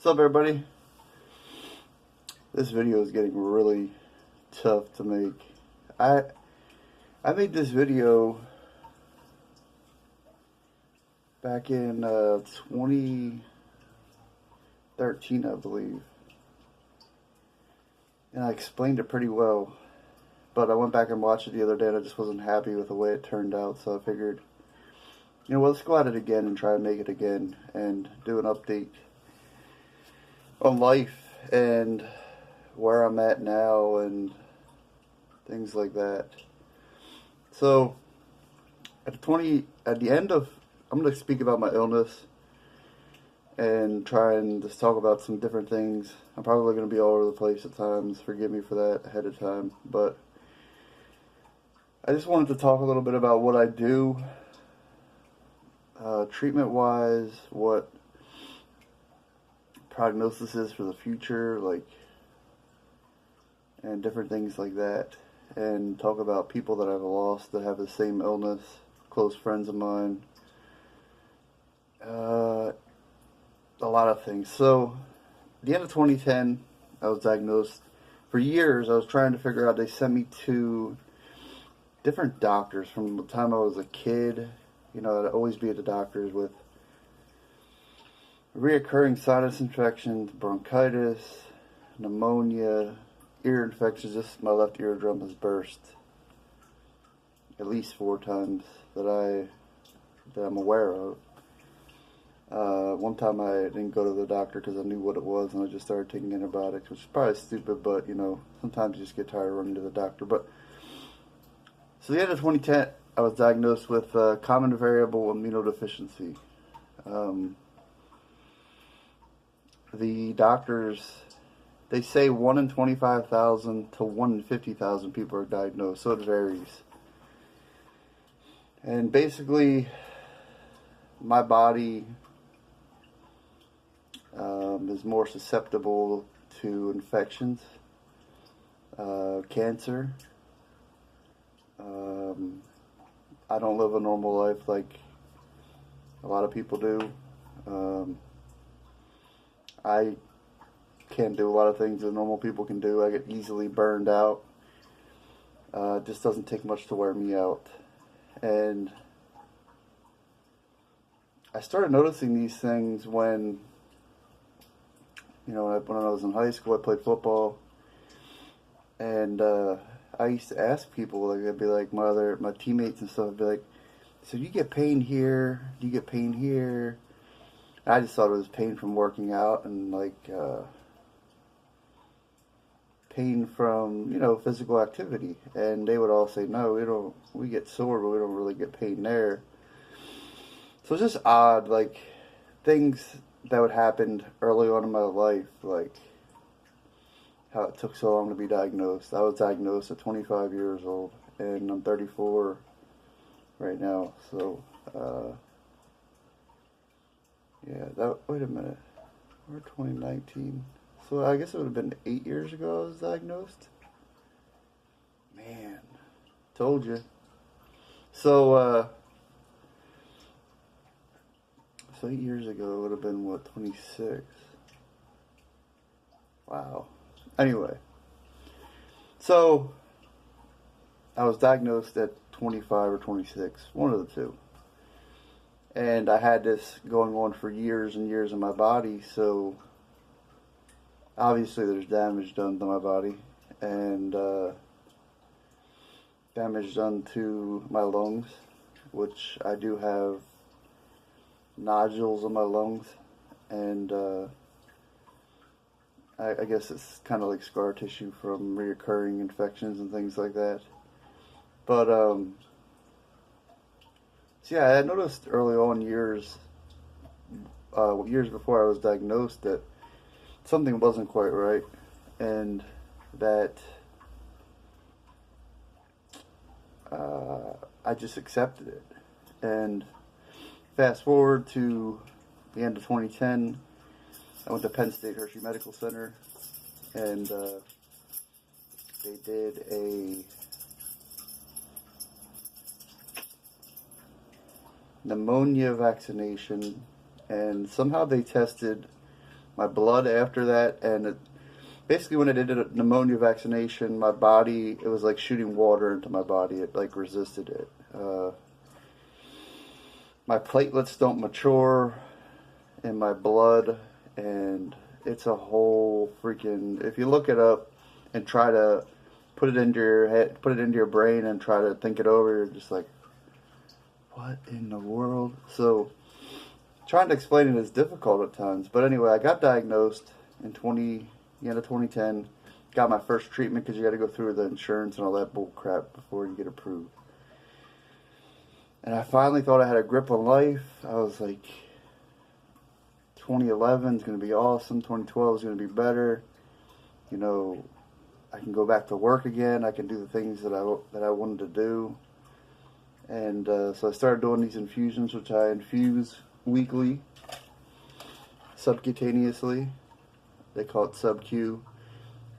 What's up, everybody? This video is getting really tough to make. I made this video back in 2013, I believe, and I explained it pretty well. But I went back and watched it the other day, and I just wasn't happy with the way it turned out. So I figured, you know, let's go at it again and try and make it again and do an update on life and where I'm at now and things like that. So at the end of, I'm going to speak about my illness and try and just talk about some different things. I'm probably going to be all over the place at times. Forgive me for that ahead of time. But I just wanted to talk a little bit about what I do, treatment-wise, what prognosis is for the future, like, and different things like that, and talk about people that I've lost that have the same illness, close friends of mine, a lot of things. So at the end of 2010, I was diagnosed. For years I was trying to figure out, they sent me to different doctors from the time I was a kid. You know, I'd always be at the doctors with reoccurring sinus infections, bronchitis, pneumonia, ear infections. Just my left eardrum has burst at least 4 times that I'm aware of. One time I didn't go to the doctor because I knew what it was, and I just started taking antibiotics, which is probably stupid, but you know, sometimes you just get tired of running to the doctor. But so the end of 2010, I was diagnosed with common variable immunodeficiency. The doctors, they say 1 in 25,000 to 1 in 50,000 people are diagnosed, so it varies. And basically, my body is more susceptible to infections, cancer. I don't live a normal life like a lot of people do. I can't do a lot of things that normal people can do. I get easily burned out. It just doesn't take much to wear me out. And I started noticing these things when, you know, when I was in high school. I played football, and I used to ask people, like, I'd be like, my teammates and stuff, I'd be like, so do you get pain here? Do you get pain here? I just thought it was pain from working out and, like, pain from, you know, physical activity. And they would all say, no, we get sore, but we don't really get pain there. So it's just odd, like, things that would happen early on in my life, like how it took so long to be diagnosed. I was diagnosed at 25 years old, and I'm 34 right now. So, yeah, wait a minute, we're 2019. So I guess it would have been 8 years ago I was diagnosed. Man, told you. So 8 years ago it would have been, what, 26? Wow. Anyway, so I was diagnosed at 25 or 26, one of the two. And I had this going on for years and years in my body, so obviously there's damage done to my body, and damage done to my lungs, which I do have nodules in my lungs, and I guess it's kind of like scar tissue from reoccurring infections and things like that. But so yeah, I noticed early on, years before I was diagnosed, that something wasn't quite right, and that I just accepted it. And fast forward to the end of 2010, I went to Penn State Hershey Medical Center, and they did a pneumonia vaccination, and somehow they tested my blood after that, and basically when I did a pneumonia vaccination, my body, it was like shooting water into my body. It like resisted it. My platelets don't mature in my blood, and it's a whole freaking, if you look it up and try to put it into your head, put it into your brain and try to think it over, you're just like, what in the world? So trying to explain it is difficult at times. But anyway, I got diagnosed in the end of 2010. Got my first treatment because you got to go through the insurance and all that bull crap before you get approved. And I finally thought I had a grip on life. I was like, 2011 is going to be awesome. 2012 is going to be better. You know, I can go back to work again. I can do the things that I wanted to do. And so I started doing these infusions, which I infuse weekly, subcutaneously. They call it sub-Q.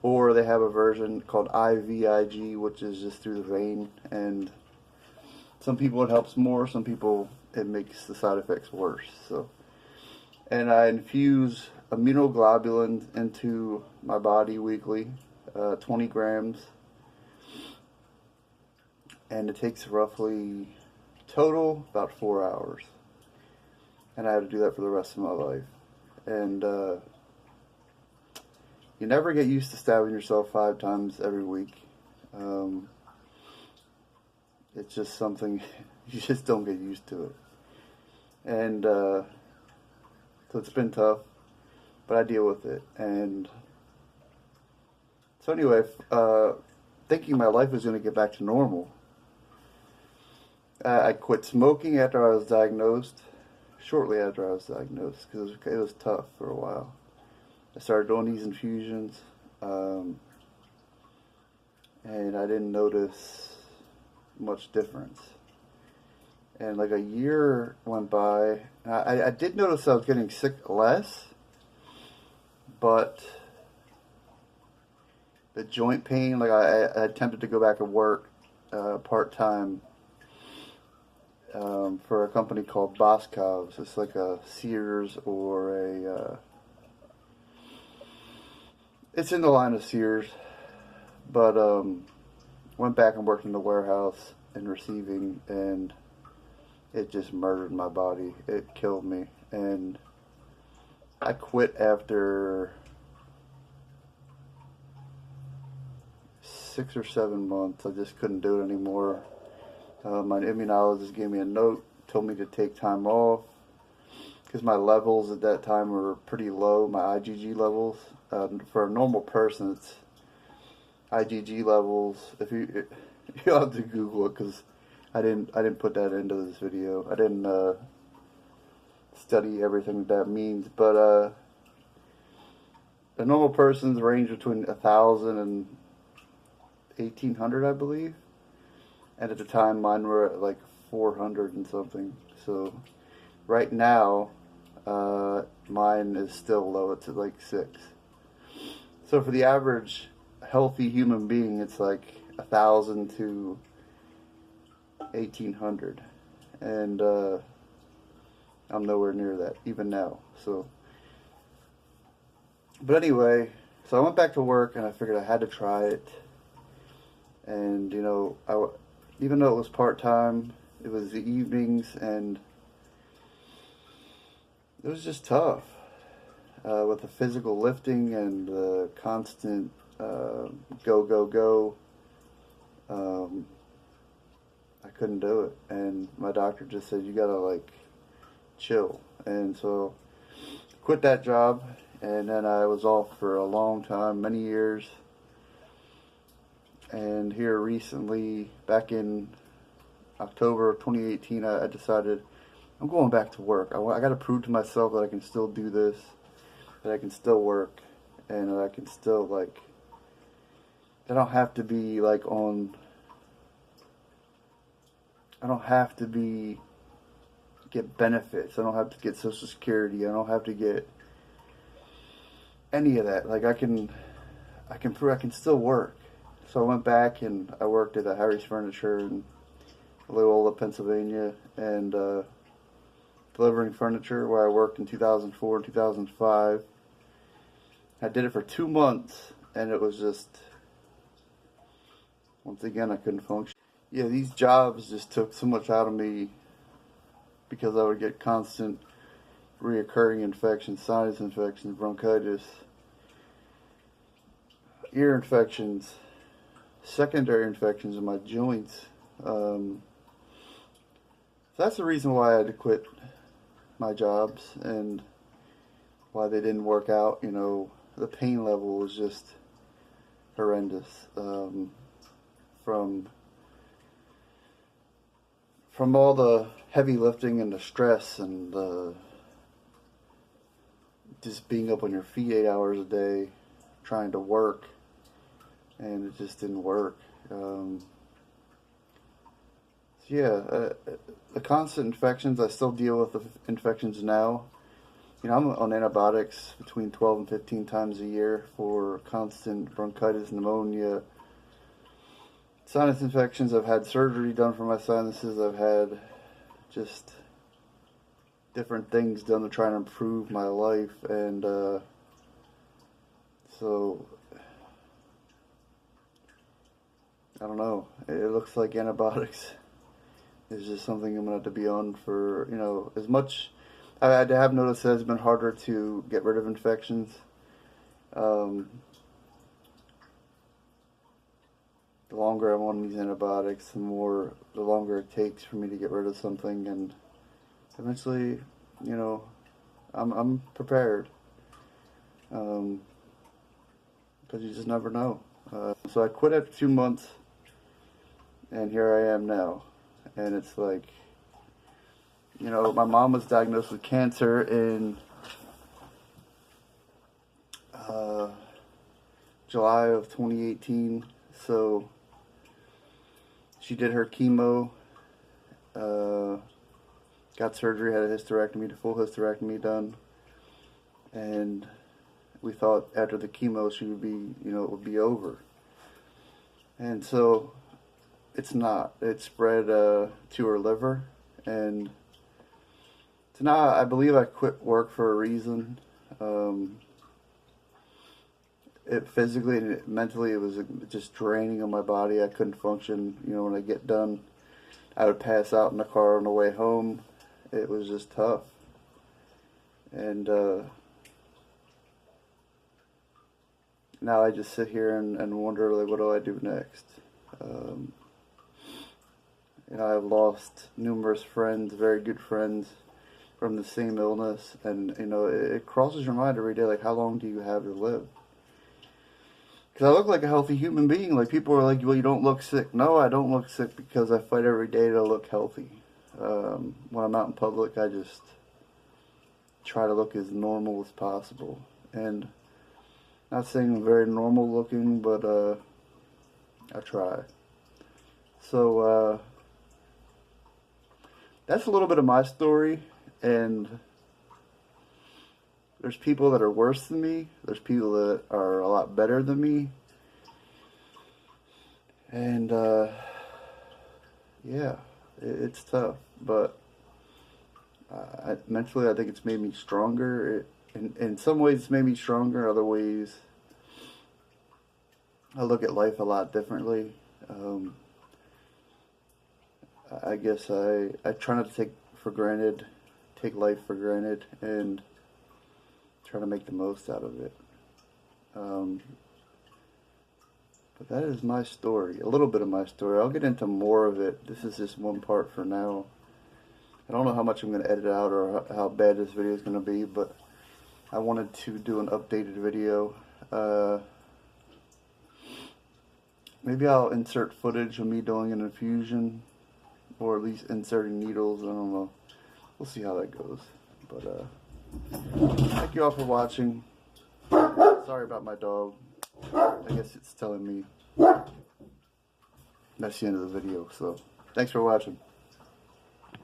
Or they have a version called IVIG, which is just through the vein. And some people it helps more, some people it makes the side effects worse. So, and I infuse immunoglobulins into my body weekly, 20 grams. And it takes roughly total about 4 hours. And I had to do that for the rest of my life. And you never get used to stabbing yourself 5 times every week. It's just something, you just don't get used to it. And so it's been tough, but I deal with it. And so anyway, thinking my life was going to get back to normal, I quit smoking after I was diagnosed, shortly after I was diagnosed, because it was tough for a while. I started doing these infusions, and I didn't notice much difference. And like a year went by, I did notice I was getting sick less, but the joint pain, like I attempted to go back and work part-time for a company called Boscov's. It's like a Sears or a, it's in the line of Sears, but went back and worked in the warehouse and receiving, and it just murdered my body. It killed me, and I quit after 6 or 7 months. I just couldn't do it anymore. My immunologist gave me a note, told me to take time off, because my levels at that time were pretty low, my IgG levels. For a normal person, it's IgG levels. If you'll have to Google it, because I didn't put that into this video. I didn't study everything that means, but a normal person's range between 1,000 and 1,800, I believe. And at the time, mine were at like 400 and something. So right now, mine is still low. It's at like 6. So for the average healthy human being, it's like 1,000 to 1,800, and I'm nowhere near that even now. So, but anyway, so I went back to work, and I figured I had to try it. And you know, even though it was part-time, it was the evenings, and it was just tough with the physical lifting and the constant go. I couldn't do it, and my doctor just said, you gotta like chill. And so quit that job, and then I was off for a long time, many years. And here recently, back in October of 2018, I decided I'm going back to work. I got to prove to myself that I can still do this, that I can still work, and that I can still, like, I don't have to be, like, I don't have to get benefits. I don't have to get Social Security. I don't have to get any of that. Like, I can prove I can still work. So I went back and I worked at a Harry's Furniture in Loyola, Pennsylvania, and delivering furniture, where I worked in 2004 and 2005. I did it for 2 months, and it was just, once again, I couldn't function. Yeah, these jobs just took so much out of me because I would get constant reoccurring infections, sinus infections, bronchitis, ear infections, secondary infections in my joints. So that's the reason why I had to quit my jobs and why they didn't work out. You know, the pain level was just horrendous. From all the heavy lifting and the stress and the just being up on your feet 8 hours a day trying to work, and it just didn't work. The constant infections, I still deal with the infections now. You know, I'm on antibiotics between 12 and 15 times a year for constant bronchitis, pneumonia, sinus infections. I've had surgery done for my sinuses. I've had just different things done to try and improve my life. And so, I don't know. It looks like antibiotics is just something I'm going to have to be on for, you know, as much. I have noticed that it's been harder to get rid of infections. The longer I'm on these antibiotics, the longer it takes for me to get rid of something, and eventually, you know, I'm prepared. Because you just never know. So I quit after 2 months, and here I am now. And it's like, you know, my mom was diagnosed with cancer in July of 2018. So she did her chemo, got surgery, had a hysterectomy, the full hysterectomy done. And we thought after the chemo she would be, you know, it would be over. And so it's not. It spread to her liver. And so now I believe I quit work for a reason. It physically and mentally, it was just draining on my body. I couldn't function. You know, when I get done, I would pass out in the car on the way home. It was just tough. And now I just sit here and wonder, like, what do I do next? You know, I've lost numerous friends, very good friends, from the same illness, and you know, it crosses your mind every day, like, how long do you have to live? Because I look like a healthy human being. Like, people are like, well, you don't look sick. No, I don't look sick because I fight every day to look healthy. When I'm out in public, I just try to look as normal as possible. And not saying I'm very normal looking, but I try. So that's a little bit of my story. And there's people that are worse than me. There's people that are a lot better than me. And yeah, it's tough. But mentally, I think it's made me stronger. In some ways, it's made me stronger. Other ways, I look at life a lot differently. I guess I try not to take life for granted, and try to make the most out of it. But that is my story, a little bit of my story. I'll get into more of it. This is just one part for now. I don't know how much I'm going to edit out or how bad this video is going to be, but I wanted to do an updated video. Maybe I'll insert footage of me doing an infusion, or at least inserting needles. I don't know. We'll see how that goes. But thank you all for watching. Sorry about my dog. I guess it's telling me that's the end of the video. So thanks for watching.